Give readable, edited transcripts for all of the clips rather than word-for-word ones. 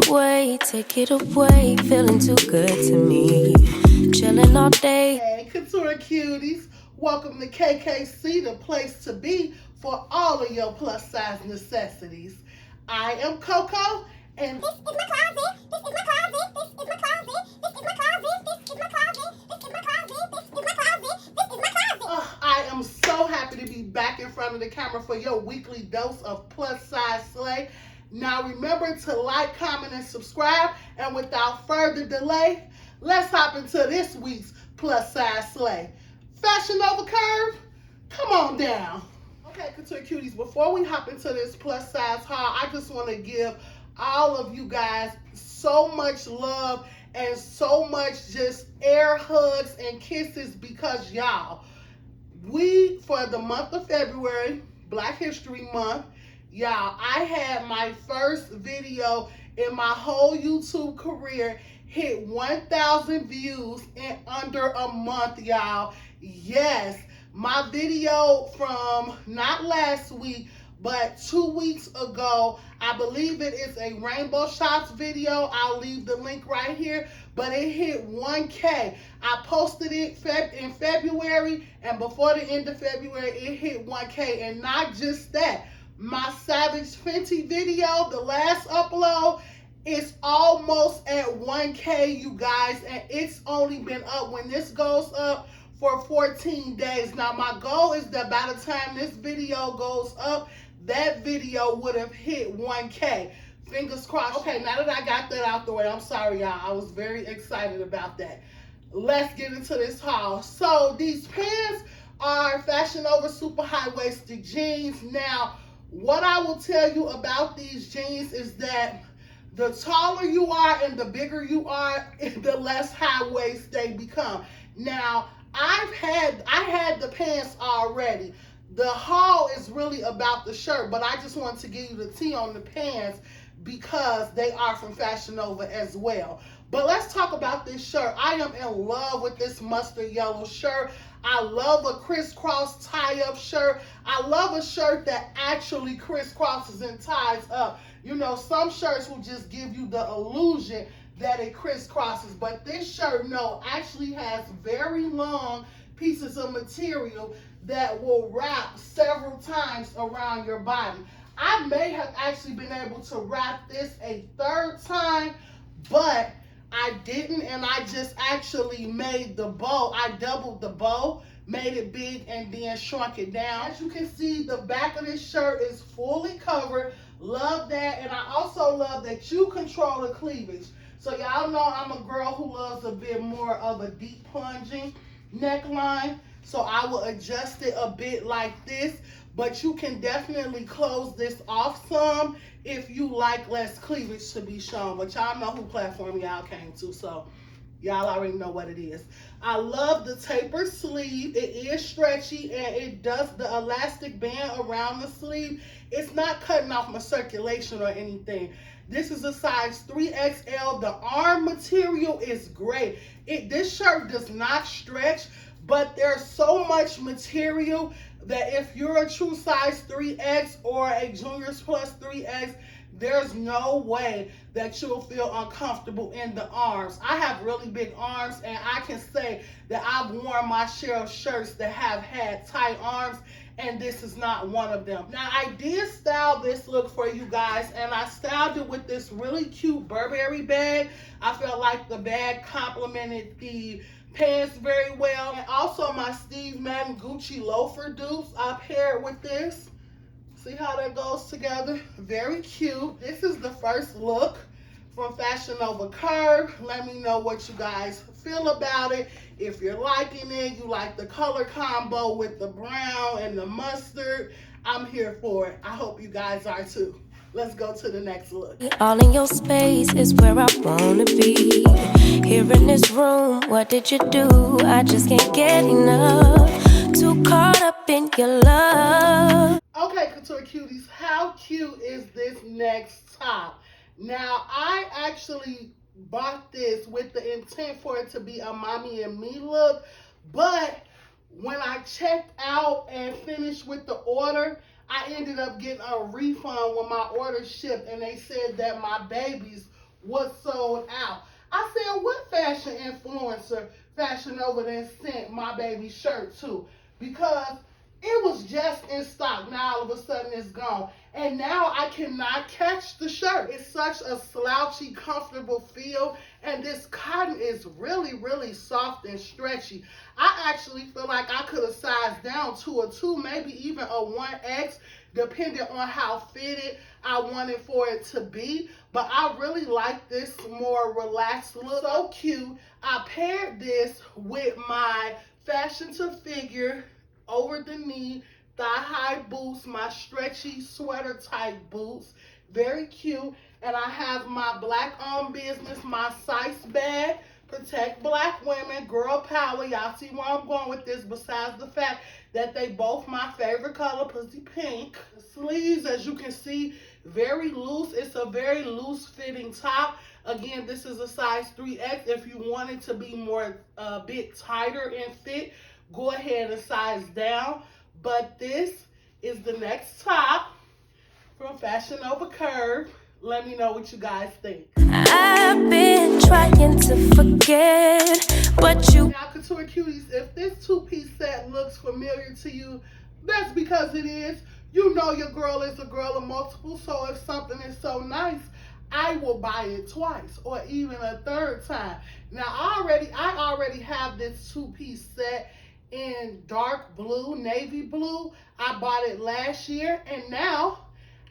take it away. Feeling too good to me. Chilling all day. Hey, Couture Cuties. Welcome to KKC, the place to be for all of your plus size necessities. I am Coco, and this is my closet. This is my closet. This is my closet. This is my closet. This is my closet. This is my closet. This is my closet. This is my closet. I am so happy to be back in front of the camera for your weekly dose of plus size slay. Now remember to like, comment, and subscribe. And without further delay, let's hop into this week's plus size slay. FashionNova curve, come on down. Okay, Couture Cuties, before we hop into this plus size haul, I just want to give all of you guys so much love and so much just air hugs and kisses because y'all, for the month of February, Black History Month, y'all, I had my first video in my whole YouTube career hit 1,000 views in under a month, y'all. Yes, my video from not last week, but 2 weeks ago, I believe it is a rainbow shots video. I'll leave the link right here, but it hit 1K. I posted it in February, and before the end of February, it hit 1K. And not just that, my Savage Fenty video, the last upload, is almost at 1K, you guys, and it's only been up when this goes up for 14 days. Now, my goal is that by the time this video goes up, that video would have hit 1K. Fingers crossed. Okay, now that I got that out the way, I'm sorry, y'all. I was very excited about that. Let's get into this haul. So, these pants are FashionNova super high-waisted jeans. Now, what I will tell you about these jeans is that the taller you are and the bigger you are, the less high waist they become. Now, I had the pants already. The haul is really about the shirt, but I just wanted to give you the tea on the pants because they are from FashionNova as well. But let's talk about this shirt. I am in love with this mustard yellow shirt. I love a crisscross tie-up shirt. I love a shirt that actually crisscrosses and ties up. You know, some shirts will just give you the illusion that it crisscrosses, but this shirt, no, actually has very long pieces of material that will wrap several times around your body. I may have actually been able to wrap this a third time, but I didn't, and I just actually made the bow. I doubled the bow, made it big, and then shrunk it down. As you can see, the back of this shirt is fully covered. Love that, and I also love that you control the cleavage. So y'all know I'm a girl who loves a bit more of a deep plunging neckline, so I will adjust it a bit like this, but you can definitely close this off some if you like less cleavage to be shown. But y'all know who platform y'all came to, so y'all already know what it is. I love the taper sleeve. It is stretchy, and it does the elastic band around the sleeve. It's not cutting off my circulation or anything. This is a size 3XL. The arm material is great. This shirt does not stretch, but there's so much material that if you're a true size 3X or a Juniors Plus 3X, there's no way that you'll feel uncomfortable in the arms. I have really big arms, and I can say that I've worn my share of shirts that have had tight arms, and this is not one of them. Now, I did style this look for you guys, and I styled it with this really cute Burberry bag. I felt like the bag complemented the pants very well. And also my Steve Madden Gucci loafer dupes I paired with this. See how that goes together? Very cute. This is the first look from FashionNova Curve. Let me know what you guys feel about it. If you're liking it, you like the color combo with the brown and the mustard, I'm here for it. I hope you guys are too. Let's go to the next look. All in your space is where I wanna be. Here in this room, what did you do? I just can't get enough. Too caught up in your love. Okay, Couture Cuties, how cute is this next top? Now, I actually bought this with the intent for it to be a mommy and me look, but when I checked out and finished with the order, I ended up getting a refund when my order shipped, and they said that my babies was sold out. I said, what fashion influencer FashionNova then sent my baby shirt to? Because it was just in stock. Now all of a sudden it's gone. And now I cannot catch the shirt. It's such a slouchy, comfortable feel. And this cotton is really, really soft and stretchy. I actually feel like I could have sized down to a 2, maybe even a 1X, depending on how fitted I wanted for it to be. But I really like this more relaxed look. So cute. I paired this with my Fashion to Figure over the knee thigh-high boots, my stretchy sweater type boots. Very cute. And I have my black-owned business, my Size bag. Protect black women, girl power. Y'all see where I'm going with this, besides the fact that they both my favorite color, pussy pink. The sleeves, as you can see, very loose. It's a very loose fitting top. Again, this is a size 3X. If you want it to be more a bit tighter and fit, go ahead and size down. But this is the next top from FashionNova Curve. Let me know what you guys think. I've been trying to forget, but you. Now, Couture Cuties, if this two-piece set looks familiar to you, that's because it is. You know your girl is a girl of multiple, so if something is so nice, I will buy it twice or even a third time. Now, I already have this two-piece set in dark blue, navy blue. I bought it last year, and now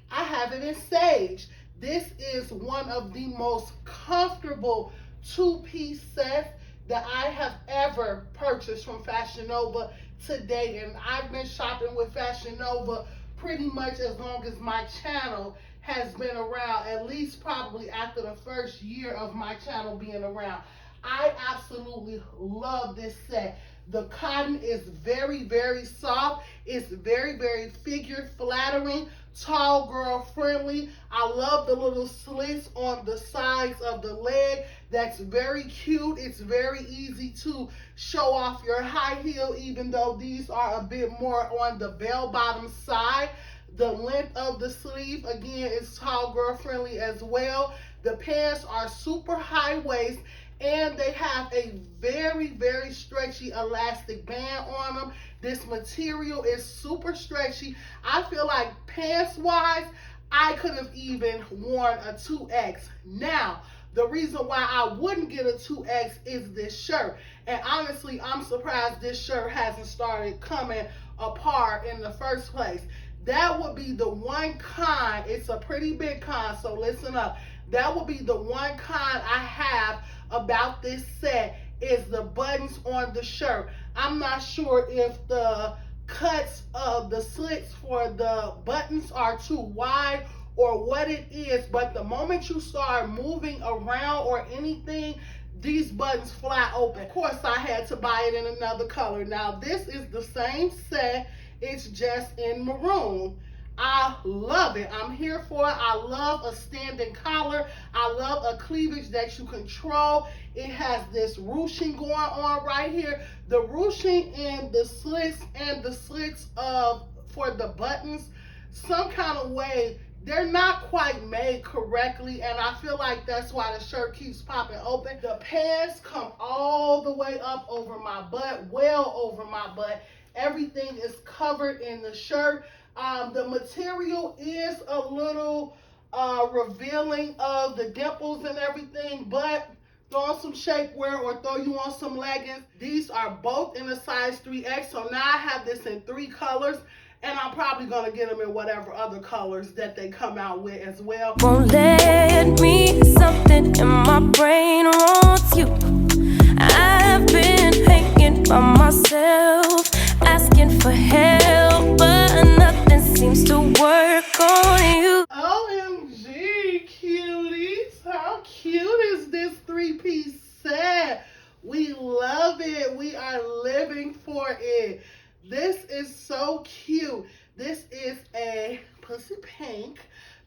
I have it in sage. This is one of the most comfortable two-piece sets that I have ever purchased from FashionNova to date. And I've been shopping with FashionNova pretty much as long as my channel has been around, at least probably after the first year of my channel being around. I absolutely love this set. The cotton is very, very soft. It's very, very figure flattering, tall girl friendly. I love the little slits on the sides of the leg. That's very cute. It's very easy to show off your high heel, even though these are a bit more on the bell bottom side. The length of the sleeve, again, is tall girl friendly as well. The pants are super high waist, and they have a very, very stretchy elastic band on them. This material is super stretchy. I feel like pants-wise, I could have even worn a 2X. Now, the reason why I wouldn't get a 2X is this shirt. And honestly, I'm surprised this shirt hasn't started coming apart in the first place. That would be the one con. It's a pretty big con, so listen up. That would be the one con I have about this set, is the buttons on the shirt. I'm not sure if the cuts of the slits for the buttons are too wide or what it is, but the moment you start moving around or anything, these buttons fly open. Of course, I had to buy it in another color. Now, this is the same set. It's just in maroon. I love it. I'm here for it. I love a standing collar. I love a cleavage that you control. It has this ruching going on right here. The ruching and the slits of for the buttons, some kind of way, they're not quite made correctly, and I feel like that's why the shirt keeps popping open. The pants come all the way up over my butt, well over my butt. Everything is covered in the shirt. The material is a little revealing of the dimples and everything, but throw on some shapewear or throw you on some leggings. These are both in a size 3X, so now I have this in 3 colors, and I'm probably gonna get them in whatever other colors that they come out with as well. Won't let me, something in my brain wants you. I've been hanging by myself, asking for help, but nothing seems to work on you. OMG, cuties. How cute is this 3-piece set? We love it. We are living for it. This is so cute. This is a pussy pink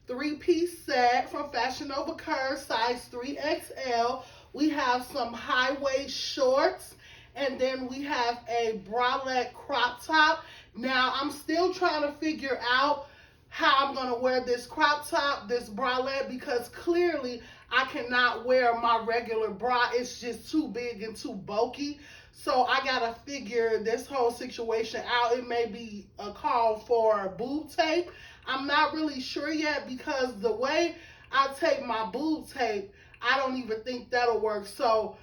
3-piece set from FashionNova Curve, size 3XL. We have some high waist shorts, and then we have a bralette crop top. Now, I'm still trying to figure out how I'm going to wear this crop top, this bralette, because clearly I cannot wear my regular bra. It's just too big and too bulky. So I gotta figure this whole situation out. It may be a call for boob tape. I'm not really sure yet because the way I tape my boob tape, I don't even think that'll work. So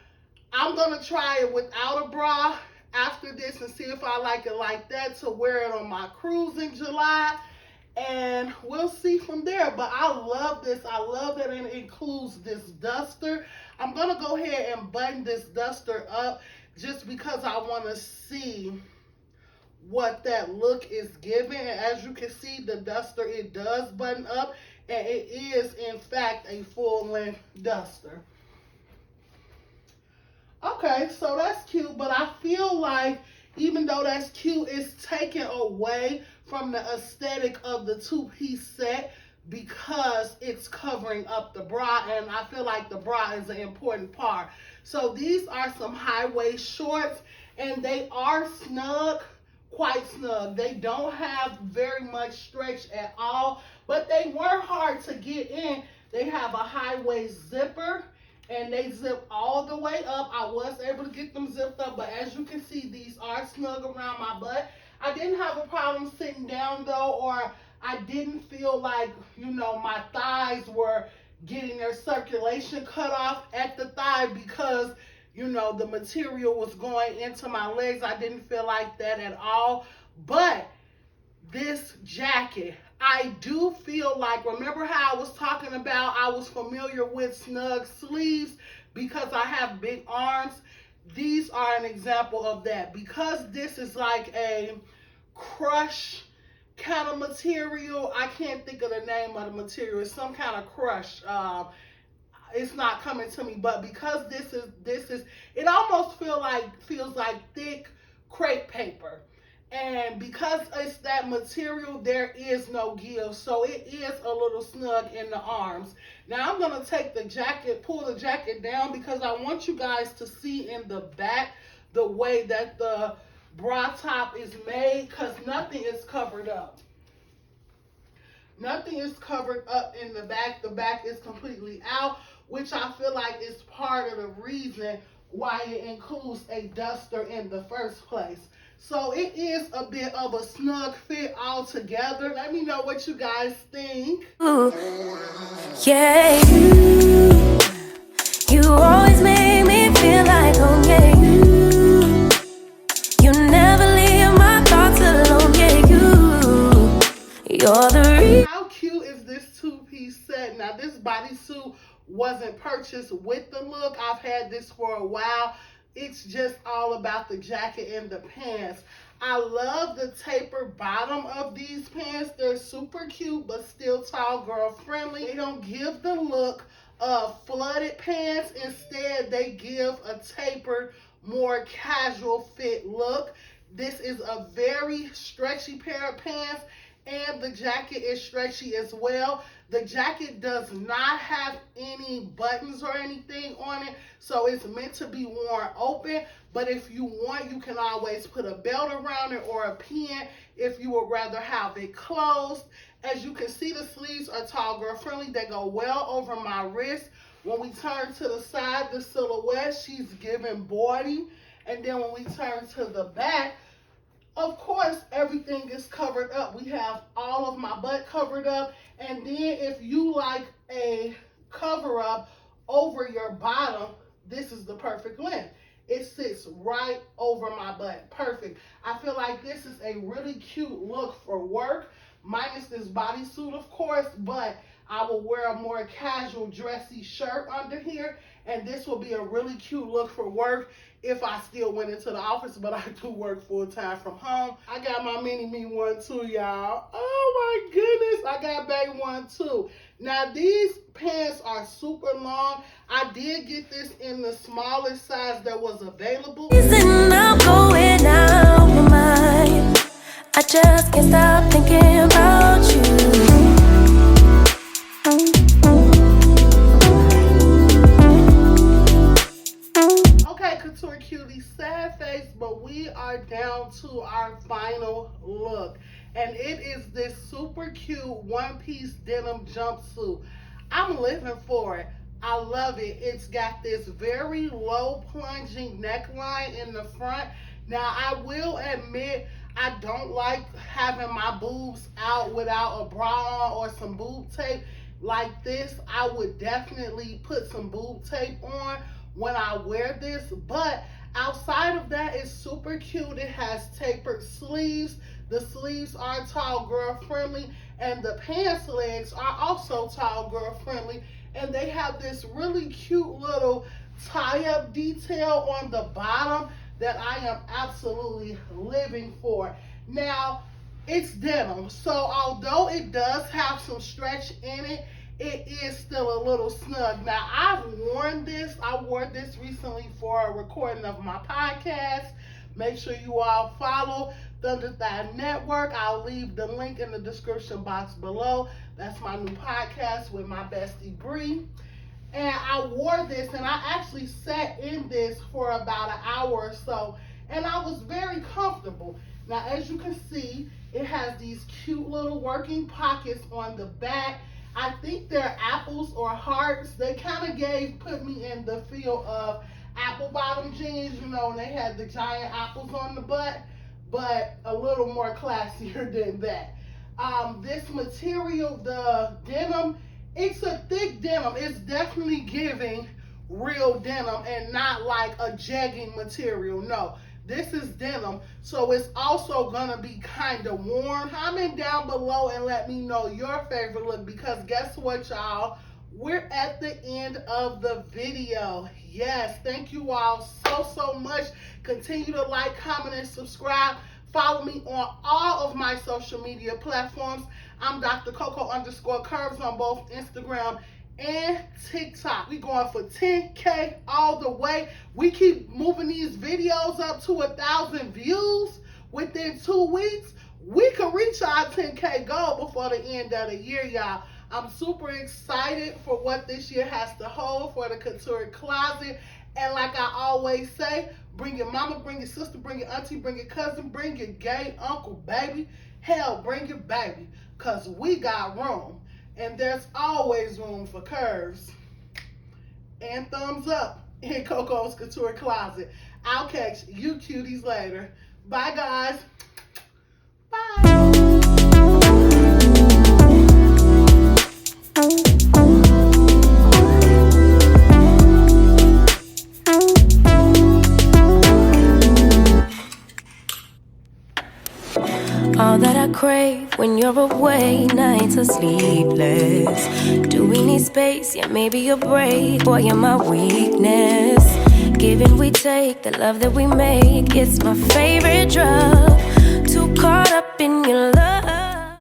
I'm gonna try it without a bra after this and see if I like it like that to wear it on my cruise in July. And we'll see from there. But I love this. I love that it includes this duster. I'm gonna go ahead and button this duster up just because I want to see what that look is giving. And as you can see, the duster, it does button up, and it is in fact a full length duster. Okay, so that's cute, but I feel like even though that's cute, it's taken away from the aesthetic of the two-piece set because it's covering up the bra, and I feel like the bra is an important part. So these are some high-waist shorts, and they are snug, quite snug. They don't have very much stretch at all, but they were hard to get in. They have a high-waist zipper, and they zip all the way up. I was able to get them zipped up, but as you can see, these are snug around my butt. I didn't have a problem sitting down though, or I didn't feel like, you know, my thighs were getting their circulation cut off at the thigh because, you know, the material was going into my legs. I didn't feel like that at all. But this jacket, I do feel like, remember how I was talking about I was familiar with snug sleeves because I have big arms? These are an example of that. Because this is like a crush kind of material, I can't think of the name of the material. It's some kind of crush. It's not coming to me, but because this is it almost feels like thick crepe paper. And because it's that material, there is no give. So it is a little snug in the arms. Now I'm going to take the jacket, pull the jacket down because I want you guys to see in the back the way that the bra top is made, because nothing is covered up. Nothing is covered up in the back. The back is completely out, which I feel like is part of the reason why it includes a duster in the first place. So it is a bit of a snug fit altogether. Let me know what you guys think. Ooh, yeah, you always make me feel like home, yeah, you never leave my thoughts alone, yeah, you're the reason. How cute is this two-piece set? Now this bodysuit wasn't purchased with the look. I've had this for a while. It's just all about the jacket and the pants. I love the taper bottom of these pants. They're super cute, but still tall girl friendly. They don't give the look of flooded pants. Instead, they give a tapered, more casual fit look. This is a very stretchy pair of pants, and the jacket is stretchy as well. The jacket does not have any buttons or anything on it, so it's meant to be worn open. But if you want, you can always put a belt around it or a pin if you would rather have it closed. As you can see, the sleeves are tall girl friendly. They go well over my wrist. When we turn to the side, the silhouette, she's giving body. And then when we turn to the back, of course, everything is covered up. We have all of my butt covered up. And then if you like a cover up over your bottom, this is the perfect length. It sits right over my butt. Perfect. I feel like this is a really cute look for work, minus this bodysuit, of course, but I will wear a more casual, dressy shirt under here, and this will be a really cute look for work if I still went into the office, but I do work full-time from home. I got my mini-me one too, y'all. Oh my goodness, I got baby one too. Now these pants are super long. I did get this in the smallest size that was available. I'm going out my mind. I just can't stop thinking about you. Okay, Couture Cutie, sad face, but we are down to our final look. And it is this super cute one-piece denim jumpsuit. I'm living for it. I love it. It's got this very low plunging neckline in the front. Now, I will admit, I don't like having my boobs out without a bra on or some boob tape like this. I would definitely put some boob tape on when I wear this, but outside of that, it's super cute. It has tapered sleeves. The sleeves are tall girl friendly, and the pants legs are also tall girl friendly. And they have this really cute little tie-up detail on the bottom that I am absolutely living for. Now, it's denim, so although it does have some stretch in it, it is still a little snug. Now, I've worn this. I wore this recently for a recording of my podcast. Make sure you all follow Thunder Thigh Network. I'll leave the link in the description box below. That's my new podcast with my bestie Bree. And I wore this, and I actually sat in this for about an hour or so, and I was very comfortable. Now, as you can see, it has these cute little working pockets on the back. I think they're apples or hearts. They kind of put me in the feel of apple bottom jeans, you know, and they had the giant apples on the butt, but a little more classier than that. This material, the denim, it's a thick denim. It's definitely giving real denim and not like a jegging material. No, this is denim, so it's also gonna be kind of warm. Comment down below and let me know your favorite look, because guess what, y'all? We're at the end of the video. Yes, thank you all so much. Continue to like, comment, and subscribe. Follow me on all of my social media platforms. I'm Dr. Coco_Curves on both Instagram and TikTok. We going for 10K all the way. We keep moving these videos up to 1,000 views within 2 weeks. We can reach our 10K goal before the end of the year, y'all. I'm super excited for what this year has to hold for the Couture Closet. And like I always say, bring your mama, bring your sister, bring your auntie, bring your cousin, bring your gay uncle, baby. Hell, bring your baby, because we got room. And there's always room for curves. And thumbs up in Coco's Couture Closet. I'll catch you cuties later. Bye, guys. Bye. All that I crave when you're away, nights are sleepless. Do we need space? Yeah, maybe a break. Boy, you're my weakness. Give and we take, the love that we make, it's my favorite drug. Too caught up in your love.